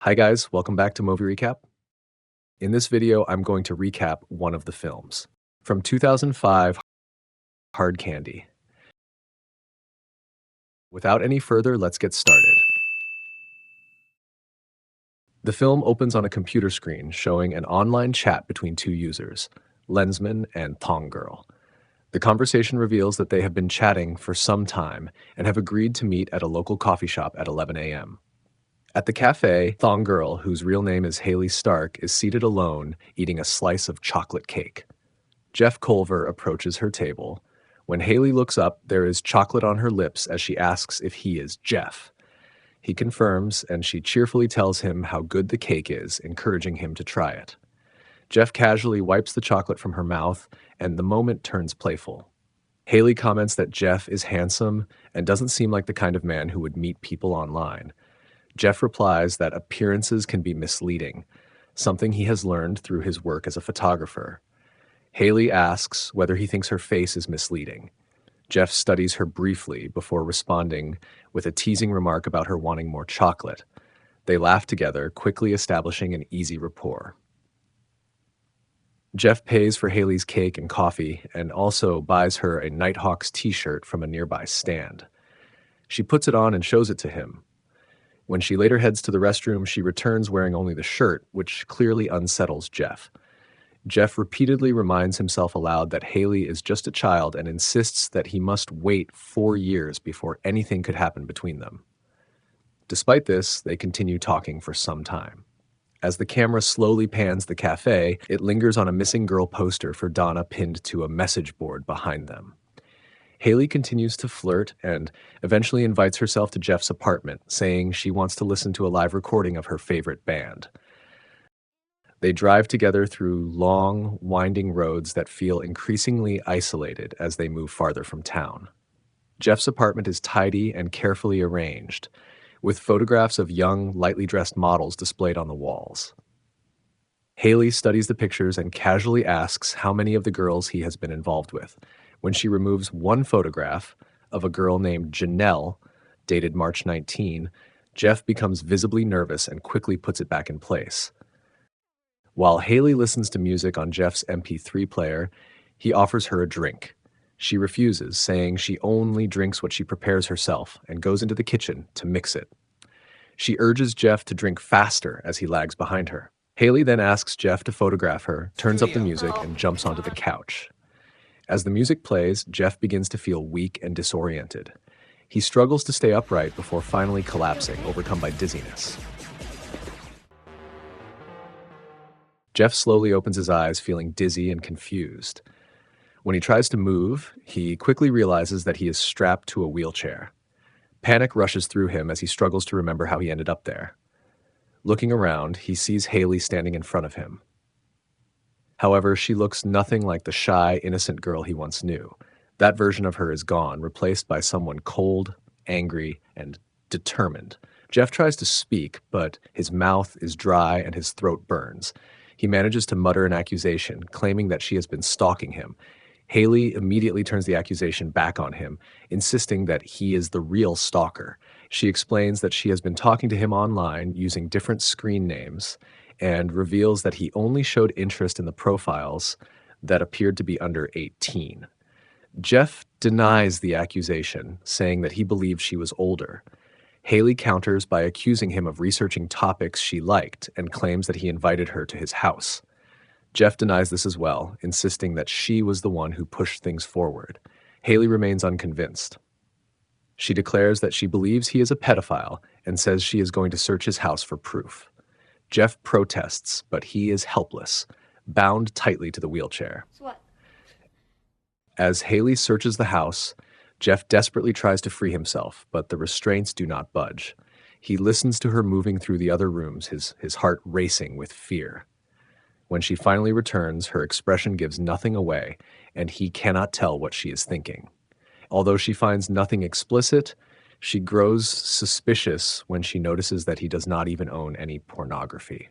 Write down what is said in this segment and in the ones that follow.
Hi guys, welcome back to Movie Recap. In this video, I'm going to recap one of the films. From 2005, Hard Candy. Without any further, let's get started. The film opens on a computer screen showing an online chat between two users, Lensman and Thong Girl. The conversation reveals that they have been chatting for some time and have agreed to meet at a local coffee shop at 11 a.m. At the cafe, Thong Girl, whose real name is Haley Stark, is seated alone, eating a slice of chocolate cake. Jeff Culver approaches her table. When Haley looks up, there is chocolate on her lips as she asks if he is Jeff. He confirms, and she cheerfully tells him how good the cake is, encouraging him to try it. Jeff casually wipes the chocolate from her mouth, and the moment turns playful. Haley comments that Jeff is handsome and doesn't seem like the kind of man who would meet people online. Jeff replies that appearances can be misleading, something he has learned through his work as a photographer. Haley asks whether he thinks her face is misleading. Jeff studies her briefly before responding with a teasing remark about her wanting more chocolate. They laugh together, quickly establishing an easy rapport. Jeff pays for Haley's cake and coffee and also buys her a Nighthawks t-shirt from a nearby stand. She puts it on and shows it to him. When she later heads to the restroom, she returns wearing only the shirt, which clearly unsettles Jeff. Jeff repeatedly reminds himself aloud that Haley is just a child and insists that he must wait 4 years before anything could happen between them. Despite this, they continue talking for some time. As the camera slowly pans the cafe, it lingers on a missing girl poster for Donna pinned to a message board behind them. Haley continues to flirt and eventually invites herself to Jeff's apartment, saying she wants to listen to a live recording of her favorite band. They drive together through long, winding roads that feel increasingly isolated as they move farther from town. Jeff's apartment is tidy and carefully arranged, with photographs of young, lightly dressed models displayed on the walls. Haley studies the pictures and casually asks how many of the girls he has been involved with. When she removes one photograph of a girl named Janelle, dated March 19, Jeff becomes visibly nervous and quickly puts it back in place. While Haley listens to music on Jeff's MP3 player, he offers her a drink. She refuses, saying she only drinks what she prepares herself and goes into the kitchen to mix it. She urges Jeff to drink faster as he lags behind her. Haley then asks Jeff to photograph her, turns up the music, and jumps onto the couch. As the music plays, Jeff begins to feel weak and disoriented. He struggles to stay upright before finally collapsing, overcome by dizziness. Jeff slowly opens his eyes, feeling dizzy and confused. When he tries to move, he quickly realizes that he is strapped to a wheelchair. Panic rushes through him as he struggles to remember how he ended up there. Looking around, he sees Haley standing in front of him. However, she looks nothing like the shy, innocent girl he once knew. That version of her is gone, replaced by someone cold, angry, and determined. Jeff tries to speak, but his mouth is dry and his throat burns. He manages to mutter an accusation, claiming that she has been stalking him. Haley immediately turns the accusation back on him, insisting that he is the real stalker. She explains that she has been talking to him online using different screen names and reveals that he only showed interest in the profiles that appeared to be under 18. Jeff denies the accusation, saying that he believed she was older. Haley counters by accusing him of researching topics she liked and claims that he invited her to his house. Jeff denies this as well, insisting that she was the one who pushed things forward. Haley remains unconvinced. She declares that she believes he is a pedophile and says she is going to search his house for proof. Jeff protests, but he is helpless, bound tightly to the wheelchair. What? As Haley searches the house, Jeff desperately tries to free himself, but the restraints do not budge. He listens to her moving through the other rooms, his heart racing with fear. When she finally returns, her expression gives nothing away, and he cannot tell what she is thinking. Although she finds nothing explicit, she grows suspicious when she notices that he does not even own any pornography.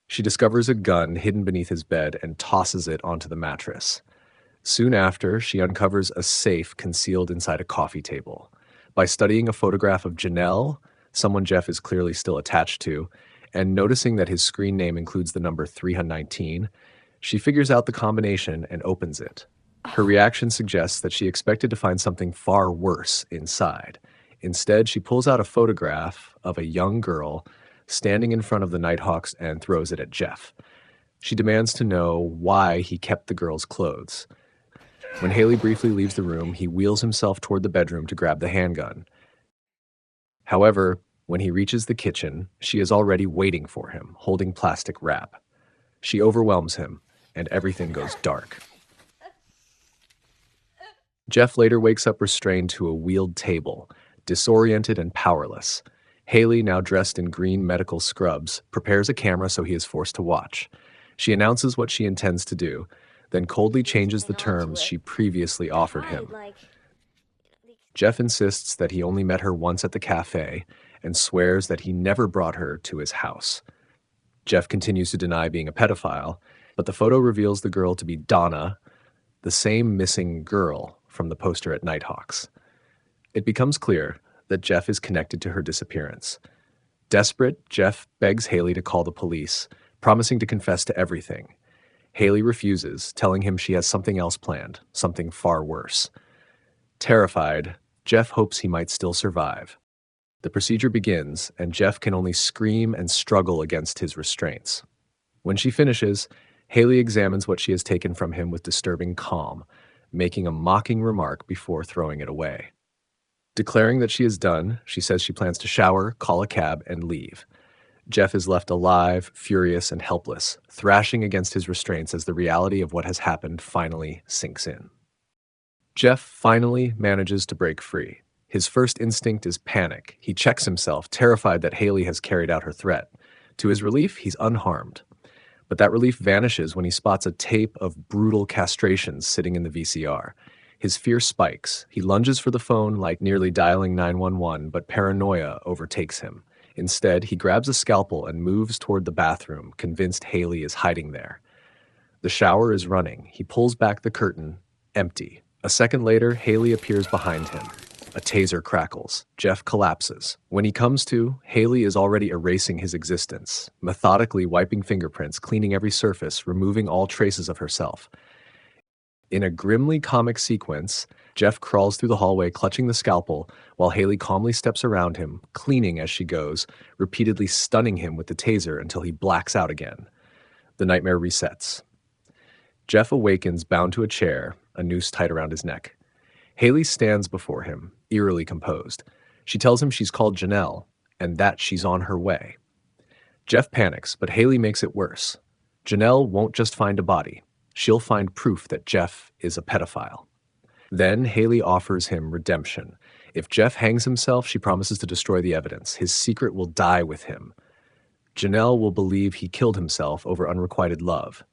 She discovers a gun hidden beneath his bed and tosses it onto the mattress. Soon after, she uncovers a safe concealed inside a coffee table. By studying a photograph of Janelle, someone Jeff is clearly still attached to, and noticing that his screen name includes the number 319, she figures out the combination and opens it. Her reaction suggests that she expected to find something far worse inside. Instead, she pulls out a photograph of a young girl standing in front of the Nighthawks and throws it at Jeff. She demands to know why he kept the girl's clothes. When Haley briefly leaves the room, he wheels himself toward the bedroom to grab the handgun. However, when he reaches the kitchen, she is already waiting for him, holding plastic wrap. She overwhelms him, and everything goes dark. Jeff later wakes up restrained to a wheeled table, disoriented and powerless. Haley, now dressed in green medical scrubs, prepares a camera so he is forced to watch. She announces what she intends to do, then coldly changes the terms she previously offered him. Jeff insists that he only met her once at the cafe and swears that he never brought her to his house. Jeff continues to deny being a pedophile, but the photo reveals the girl to be Donna, the same missing girl from the poster at Nighthawks. It becomes clear that Jeff is connected to her disappearance. Desperate, Jeff begs Haley to call the police, promising to confess to everything. Haley refuses, telling him she has something else planned, something far worse. Terrified, Jeff hopes he might still survive. The procedure begins, and Jeff can only scream and struggle against his restraints. When she finishes, Haley examines what she has taken from him with disturbing calm, making a mocking remark before throwing it away. Declaring that she is done, she says she plans to shower, call a cab, and leave. Jeff is left alive, furious, and helpless, thrashing against his restraints as the reality of what has happened finally sinks in. Jeff finally manages to break free. His first instinct is panic. He checks himself, terrified that Haley has carried out her threat. To his relief, he's unharmed. But that relief vanishes when he spots a tape of brutal castrations sitting in the VCR. His fear spikes. He lunges for the phone like nearly dialing 911, but paranoia overtakes him. Instead, he grabs a scalpel and moves toward the bathroom, convinced Haley is hiding there. The shower is running. He pulls back the curtain, empty. A second later, Haley appears behind him. A taser crackles. Jeff collapses. When he comes to, Haley is already erasing his existence, methodically wiping fingerprints, cleaning every surface, removing all traces of herself. In a grimly comic sequence, Jeff crawls through the hallway clutching the scalpel while Haley calmly steps around him, cleaning as she goes, repeatedly stunning him with the taser until he blacks out again. The nightmare resets. Jeff awakens bound to a chair, a noose tied around his neck. Haley stands before him, eerily composed. She tells him she's called Janelle and that she's on her way. Jeff panics, but Haley makes it worse. Janelle won't just find a body. She'll find proof that Jeff is a pedophile. Then Haley offers him redemption. If Jeff hangs himself, she promises to destroy the evidence. His secret will die with him. Janelle will believe he killed himself over unrequited love.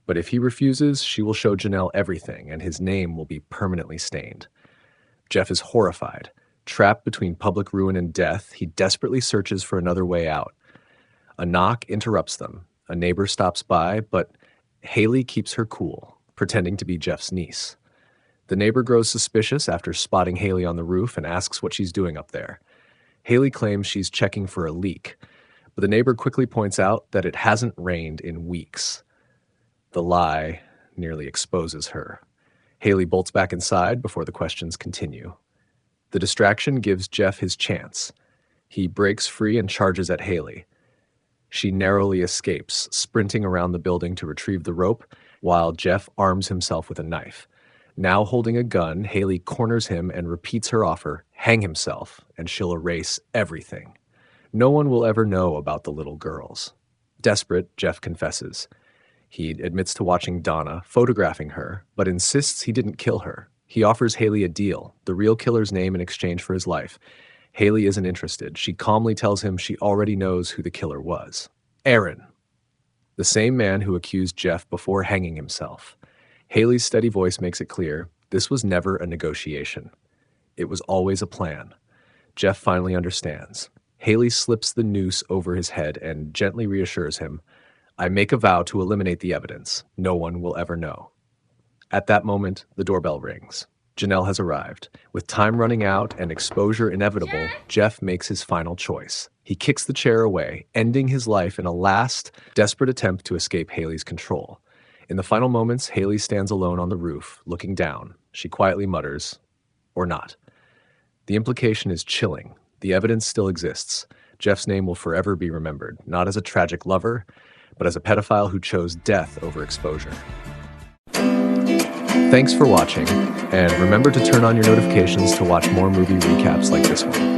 But if he refuses, she will show Janelle everything, and his name will be permanently stained. Jeff is horrified. Trapped between public ruin and death, he desperately searches for another way out. A knock interrupts them. A neighbor stops by, but Haley keeps her cool, pretending to be Jeff's niece. The neighbor grows suspicious after spotting Haley on the roof and asks what she's doing up there. Haley claims she's checking for a leak, but the neighbor quickly points out that it hasn't rained in weeks. The lie nearly exposes her. Haley bolts back inside before the questions continue. The distraction gives Jeff his chance. He breaks free and charges at Haley. She narrowly escapes, sprinting around the building to retrieve the rope, while Jeff arms himself with a knife. Now holding a gun, Haley corners him and repeats her offer, hang himself, and she'll erase everything. No one will ever know about the little girls. Desperate, Jeff confesses. He admits to watching Donna, photographing her, but insists he didn't kill her. He offers Haley a deal, the real killer's name in exchange for his life. Haley isn't interested. She calmly tells him she already knows who the killer was. Aaron, the same man who accused Jeff before hanging himself. Haley's steady voice makes it clear this was never a negotiation. It was always a plan. Jeff finally understands. Haley slips the noose over his head and gently reassures him, I make a vow to eliminate the evidence. No one will ever know. At that moment, the doorbell rings. Janelle has arrived. With time running out and exposure inevitable, Jeff makes his final choice. He kicks the chair away, ending his life in a last, desperate attempt to escape Haley's control. In the final moments, Haley stands alone on the roof, looking down. She quietly mutters, "Or not." The implication is chilling. The evidence still exists. Jeff's name will forever be remembered, not as a tragic lover, but as a pedophile who chose death over exposure. Thanks for watching, and remember to turn on your notifications to watch more movie recaps like this one.